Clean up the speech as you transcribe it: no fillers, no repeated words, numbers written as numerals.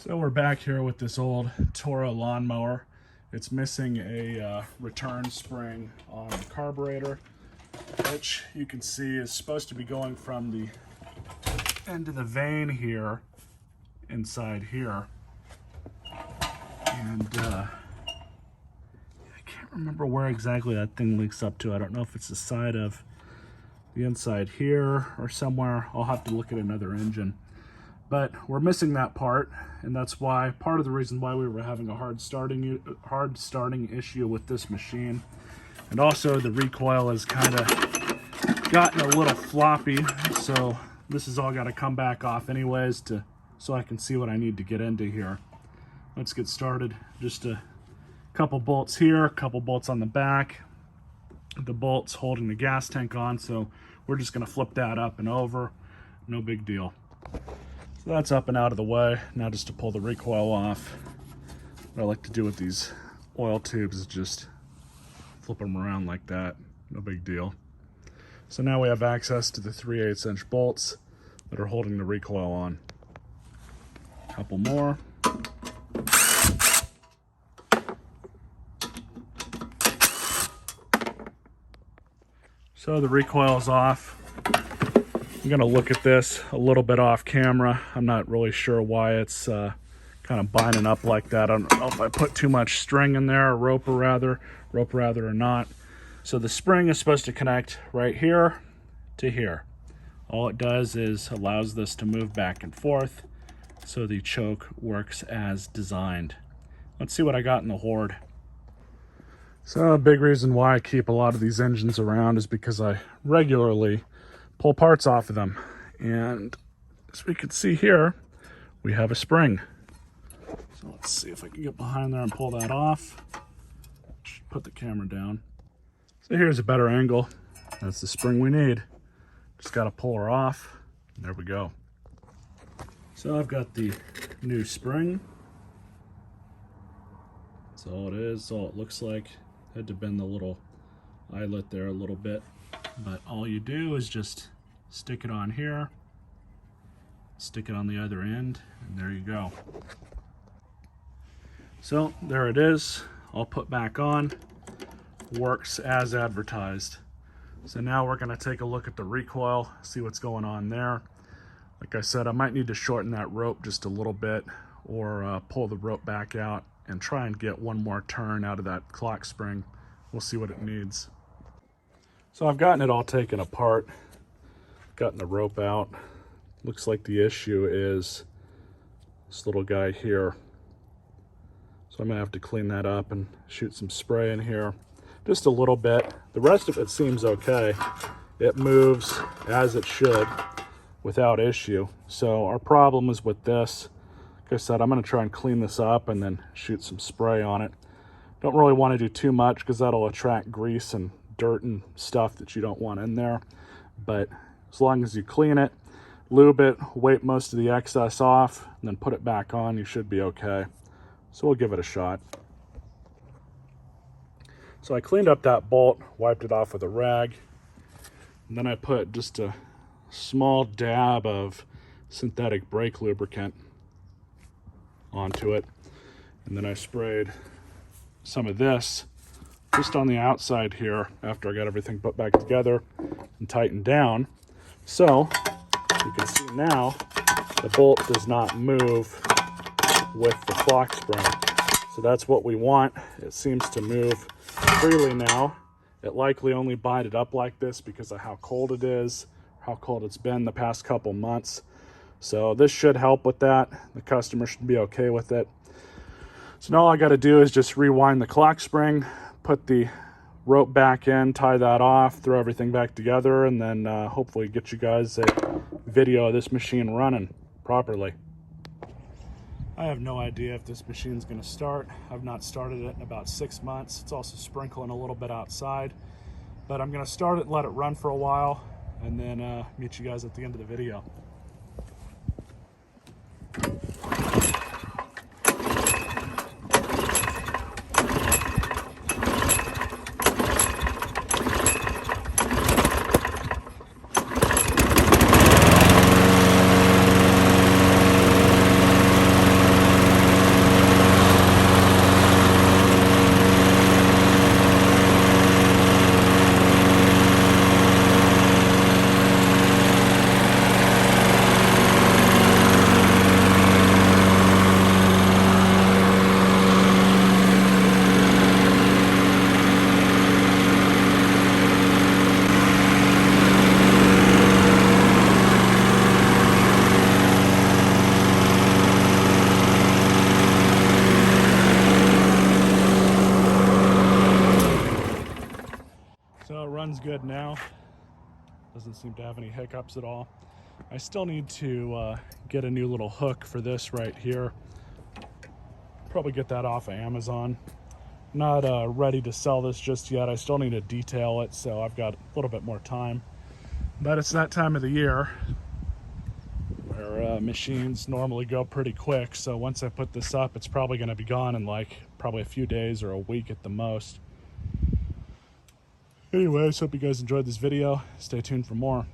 So we're back here with this old Toro lawnmower. It's missing a return spring on the carburetor, which you can see is supposed to be going from the end of the vane here, inside here. And I can't remember where exactly that thing links up to. I don't know if it's the side of the inside here or somewhere. I'll have to look at another engine. But we're missing that part, and that's why part of the reason why we were having a hard starting issue with this machine. And also the recoil has kind of gotten a little floppy, so this has all got to come back off anyways so I can see what I need to get into here. Let's get started. Just a couple bolts here, a couple bolts on the back. The bolts holding the gas tank on, so we're just going to flip that up and over. No big deal. So that's up and out of the way. Now just to pull the recoil off. What I like to do with these oil tubes is just flip them around like that. No big deal. So now we have access to the 3/8 inch bolts that are holding the recoil on. A couple more. So the recoil is off. I'm going to look at this a little bit off camera. I'm not really sure why it's kind of binding up like that. I don't know if I put too much string in there, or rope rather or not. So the spring is supposed to connect right here to here. All it does is allows this to move back and forth, so the choke works as designed. Let's see what I got in the hoard. So a big reason why I keep a lot of these engines around is because I regularly pull parts off of them. And as we can see here, we have a spring. So let's see if I can get behind there and pull that off. Put the camera down. So here's a better angle. That's the spring we need. Just got to pull her off. There we go. So I've got the new spring. That's all it is, all it looks like. Had to bend the little eyelet there a little bit, but all you do is just stick it on here, stick it on the other end, and there you go. So there it is, all put back on, works as advertised. So now we're going to take a look at the recoil, see what's going on there. Like I said, I might need to shorten that rope just a little bit, or pull the rope back out and try and get one more turn out of that clock spring. We'll see what it needs. So I've gotten it all taken apart, gotten the rope out. Looks like the issue is this little guy here. So I'm gonna have to clean that up and shoot some spray in here. Just a little bit. The rest of it seems okay. It moves as it should without issue. So our problem is with this. Like I said, I'm going to try and clean this up and then shoot some spray on it. Don't really want to do too much because that'll attract grease and dirt and stuff that you don't want in there. But as long as you clean it, lube it, wipe most of the excess off, and then put it back on, you should be okay. So we'll give it a shot. So I cleaned up that bolt, wiped it off with a rag, and then I put just a small dab of synthetic brake lubricant onto it, and then I sprayed some of this just on the outside here after I got everything put back together and tightened down. So you can see now the bolt does not move with the clock spring. So that's what we want. It seems to move freely now. It likely only binded up like this because of how cold it is, how cold it's been the past couple months. So this should help with that. The customer should be okay with it. So now all I got to do is just rewind the clock spring, put the rope back in, tie that off, throw everything back together, and then hopefully get you guys a video of this machine running properly. I have no idea if this machine's going to start. I've not started it in about 6 months. It's also sprinkling a little bit outside. But I'm going to start it, let it run for a while, and then meet you guys at the end of the video. good now. Doesn't seem to have any hiccups at all. I still need to get a new little hook for this right here. Probably get that off of Amazon. Not ready to sell this just yet. I still need to detail it, so I've got a little bit more time. But it's that time of the year where machines normally go pretty quick, so once I put this up, it's probably going to be gone in like probably a few days or a week at the most. Anyways, hope you guys enjoyed this video. Stay tuned for more.